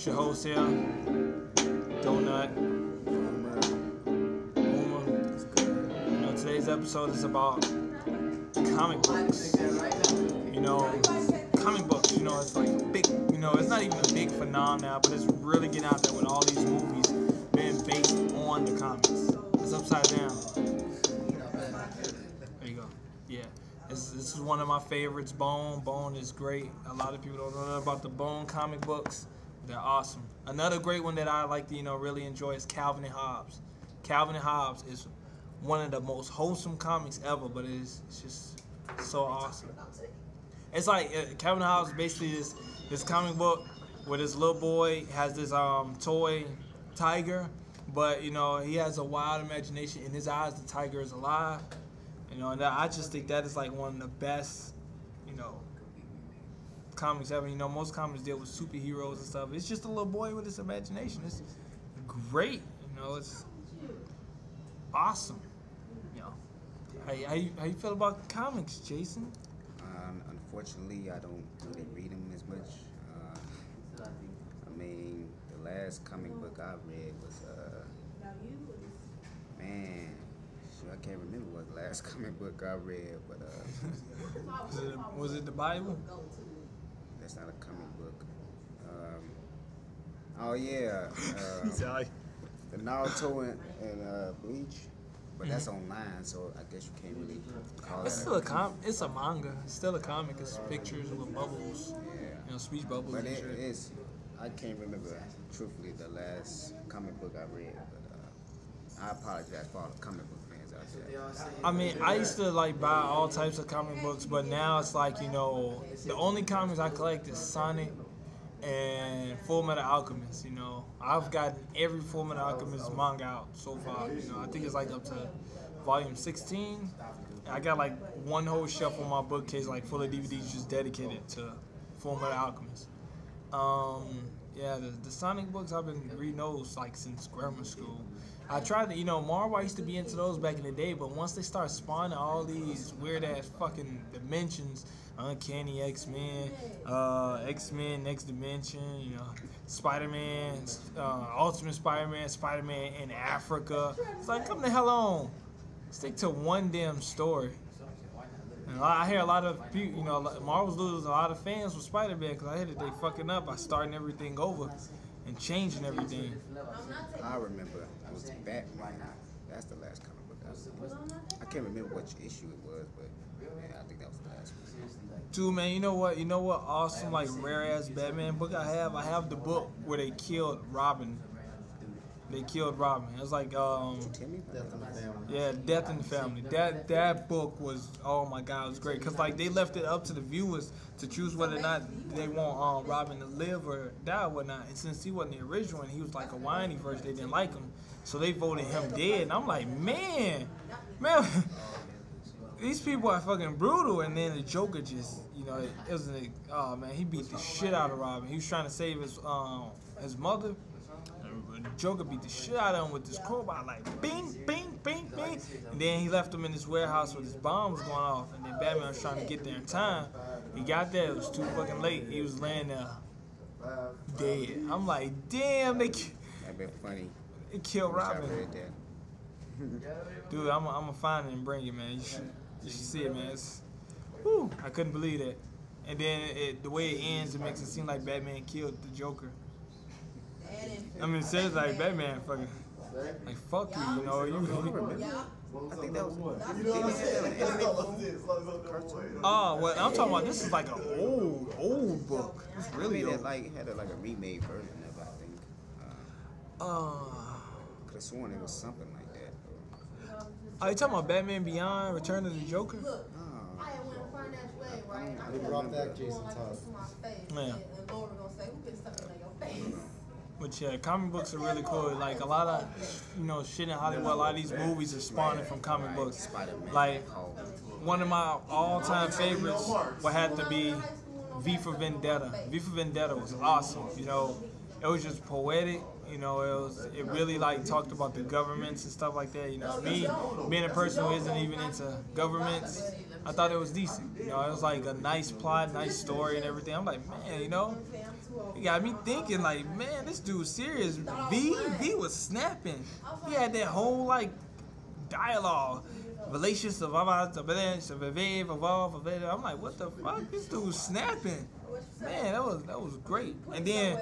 It's your host here, Donut. Today's episode is about comic books. Comic books, it's like a big, it's not even a big phenomenon now, but it's really getting out there with all these movies being based on the comics. It's upside down. There you go. Yeah. This is one of my favorites, Bone. Bone is great. A lot of people don't know about the Bone comic books. They're awesome. Another great one that I like to, really enjoy is Calvin and Hobbes. Calvin and Hobbes is one of the most wholesome comics ever, but it's just so awesome. It's like Calvin and Hobbes basically this comic book where this little boy has this toy tiger, but he has a wild imagination. In his eyes, the tiger is alive. And I just think that is like one of the best, comics ever. Most comics deal with superheroes and stuff. It's just a little boy with his imagination. It's great. It's awesome. How you feel about comics, Jason? Unfortunately, I don't really read them as much. The last comic book I read was I can't remember what the last comic book I read, but was it the Bible? That's not a comic book. The Naruto and Bleach. But that's online, so I guess you can't really call it's it. Still it's a manga. It's still a comic. It's pictures with bubbles. Yeah. Speech bubbles. But and shit. I can't remember truthfully the last comic book I read, but I apologize for all the comic book fans out there. I used to buy all types of comic books, but now it's like the only comics I collect is Sonic and Full Metal Alchemist. I've gotten every Full Metal Alchemist manga out so far. I think it's up to volume 16. I got one whole shelf on my bookcase full of DVDs just dedicated to Full Metal Alchemist. The Sonic books, I've been reading those since grammar school. I tried to, Marvel, I used to be into those back in the day, but once they start spawning all these weird ass fucking dimensions, Uncanny X-Men, X-Men Next Dimension, Spider-Man, Ultimate Spider-Man, Spider-Man in Africa. It's come the hell on. Stick to one damn story. And I hear a lot of people, Marvel's losing a lot of fans with Spider-Man because I hear that they fucking up by starting everything over and changing everything. I remember it was Batman. That's the last comic book I read. I can't remember which issue it was, but I think that was the last one. Dude, man, you know what awesome, rare ass Batman book I have? I have the book where they killed Robin. They killed Robin. It was Death in the Family. Yeah, Death in the Family. That book was, oh my God, it was great. Because they left it up to the viewers to choose whether or not they want Robin to live or die or whatnot. And since he wasn't the original and he was a whiny version, they didn't like him. So they voted him dead. And I'm like, man, these people are fucking brutal. And then the Joker just, it was he beat the shit out of Robin. He was trying to save his mother. The Joker beat the shit out of him with this crowbar, bing, bing, bing, bing. And then he left him in this warehouse with his bombs going off. And then Batman was trying to get there in time. He got there, it was too fucking late. He was laying there dead. I'm like, damn, That'd be funny. They killed Robin. I read that. Dude, I'm gonna find it and bring it, man. You should see it, man. I couldn't believe that. And then the way it ends, it makes it seem like Batman killed the Joker. It says Batman fucking, fuck you, I think that was well, I'm talking about this is an old book. It's really old. It had a remade version of it, I think. Could have sworn it was something like that. Are you talking about Batman Beyond, Return of the Joker? They brought back Jason Todd. Yeah. But yeah, comic books are really cool. A lot of, shit in Hollywood, a lot of these movies are spawning from comic books. One of my all-time favorites would have to be V for Vendetta. V for Vendetta was awesome. It was just poetic. It really talked about the governments and stuff like that. Me being a person who isn't even into governments, I thought it was decent. You know, it was like a nice plot, nice story, and everything. I'm like, man, you know, it got me thinking, like, man, this dude's serious. V was snapping. He had that whole like dialogue. Relations of I'm like, what the fuck? This dude's snapping. Man, that was great. And then,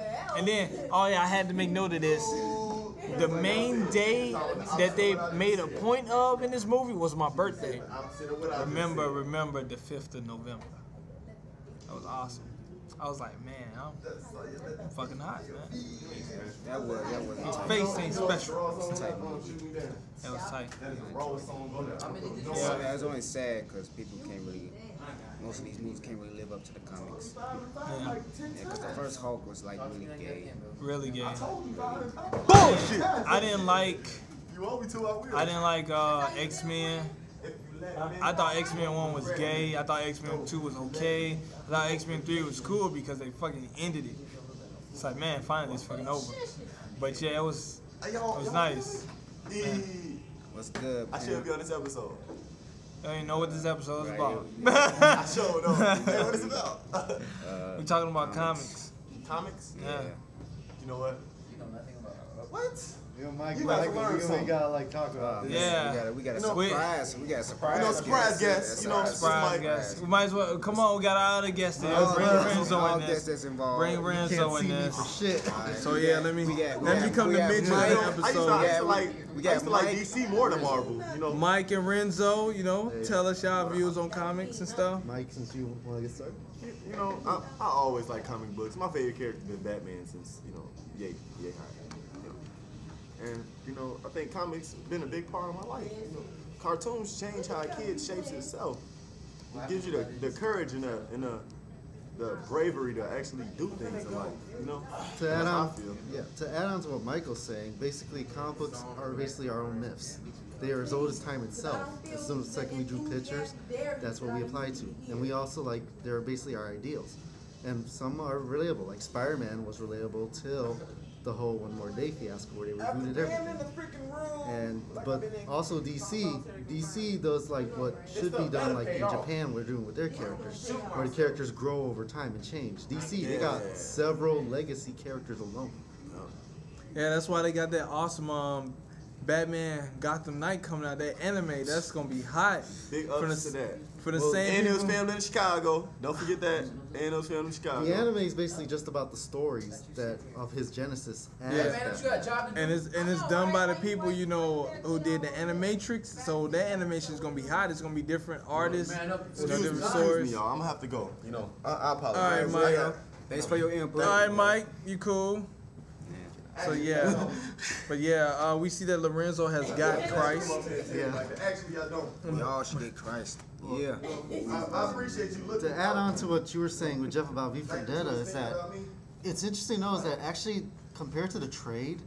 oh yeah, I had to make note of this. The main day that they made a point of in this movie was my birthday. Remember the 5th of November. That was awesome. I was like, man, I'm fucking hot, man. That was His tight. face ain't special. That was tight. Yeah, it's only sad because people can't really. Most of these movies can't really live up to the comics. Yeah, Because the first Hulk was like really gay. really gay. Bullshit. I didn't like You want me to? I will. X-Men. I thought X-Men 1 was gay. I thought X-Men 2 was okay. I thought X-Men 3 was cool because they fucking ended it. It's like, man, finally it's fucking over. But yeah, it was nice. What's good, I should be on this episode. I don't even know what this episode is Right, about. I showed up. Hey, what is it about? We're talking about comics. Comics? Yeah. You know what? What? You know, Mike, You about to learn we something. gotta like talk about this. Yeah. We got a You know, surprise. We got a surprise. You know, surprise guest. You know, Surprise Mike. guest. We might as well, come on, we got our other guest in. Bring All Renzo in guests this. that's involved. Bring Can't Renzo in see me this. for shit. So yeah, let me come we to got mention Mike. the I used to episode. like DC more than Marvel. You know, Mike and Renzo, you know, tell us y'all views on comics and stuff. Mike, since you want to get started. you know, I always like comic books. My favorite character has been Batman since Yay High. And you know, I think comics have been a big part of my life. You know, cartoons change how a kid shapes itself. It gives you the courage and the bravery to actually do things in life. You know, To that's add how I on, feel. to add on to what Michael's saying, basically comic books are basically our own myths. They are as old as time itself. As soon as the second we drew pictures, that's what we apply to. And we also they're basically our ideals. And some are relatable, like Spider-Man was relatable till the whole One More Day fiasco where they rebooted everything. But also DC does like what should be done like in Japan we're doing with their characters, where the characters grow over time and change. DC, they got several legacy characters alone. Yeah, that's why they got that awesome Batman Gotham Knight coming out. That anime, that's gonna be hot. Big For ups the- to that. For the Well, same And it was people. filmed in Chicago. Don't forget that. And it was filmed in Chicago. The anime is basically just about the stories that of his genesis as Yeah. Batman. And it's done by the people, you know, who did the Animatrix. So that animation is gonna be hot. It's gonna be different artists, you know, different Excuse stories. me, y'all. I'm gonna have to go. You know, I apologize. All right, Mike. Yeah. Thanks for your input. All right, Mike, you cool? So yeah, but yeah, we see that Lorenzo has got Christ. Yeah. Actually, I don't. We all should get Christ. Yeah. I appreciate you looking. To add on to what you were saying with Jeff about V for Vendetta is that it's interesting to know is that actually compared to the trade,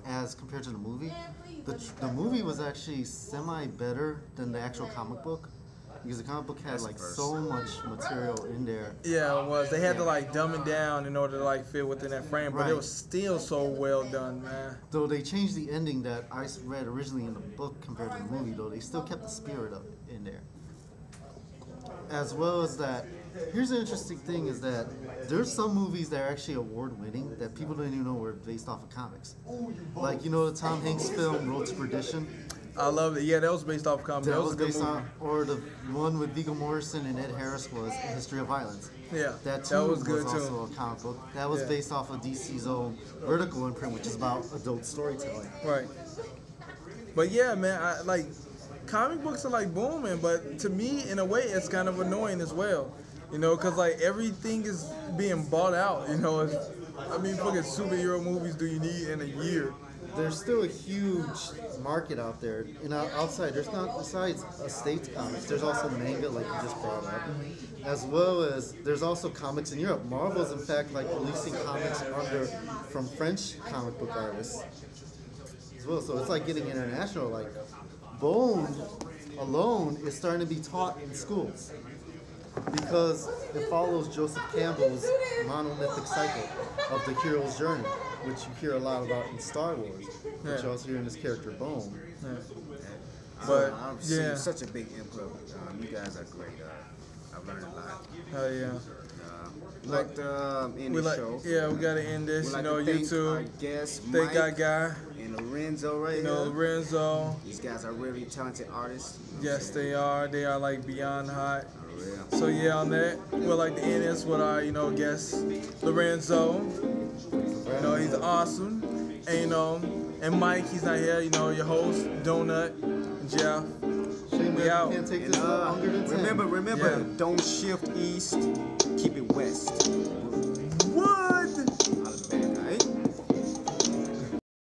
as compared to the movie, the movie was actually semi better than the actual comic book. Because the comic book had like so much material in there. Yeah, it was. They had to like dumb it down in order to like fit within that frame, but it was still so well done, man. Though they changed the ending that I read originally in the book compared to the movie, though they still kept the spirit of it in there. As well as that, here's an interesting thing is that there's some movies that are actually award-winning that people don't even know were based off of comics. Like, you know the Tom Hanks film, Road to Perdition? I love it. Yeah, that was based off comic. That was a good based movie. on, or the one with Viggo Mortensen and Ed Harris was History of Violence. Yeah, That too was good also too. a comic book. That was Yeah. based off of DC's own Vertical imprint, which is about adult storytelling. Right. But yeah, man, I like comic books are like booming, but to me, in a way, it's kind of annoying as well. You know, cause like everything is being bought out. You know, I mean, fucking superhero movies do you need in a year? There's still a huge market out there. And outside, there's not, besides States comics, there's also manga, like you just brought up. As well as, there's also comics in Europe. Marvel's, in fact, like releasing comics from French comic book artists as well. So it's like getting international. Like, Bone alone is starting to be taught in schools because it follows Joseph Campbell's monolithic cycle of the hero's journey, which you hear a lot about in Star Wars, which you also hear in this character Bone. But I've yeah, seen such a big input. You guys are great. I've learned a lot. hell yeah. We like to end We the like, show. yeah, we gotta end this. We you like know, to thank our YouTube. guests, Thank our Mike guy. and Lorenzo right You know, here. Lorenzo. These guys are really talented artists. You know what I'm Yes, saying? they are. They are like beyond hot. For real. So yeah, on that, we'd like to end this with our, guest, Lorenzo. You know, he's awesome. And and Mike, he's not here. You know, your host, Donut, Jeff. Shame We that out. we can't take And this longer than 10. remember, Yeah. don't shift east, keep it west.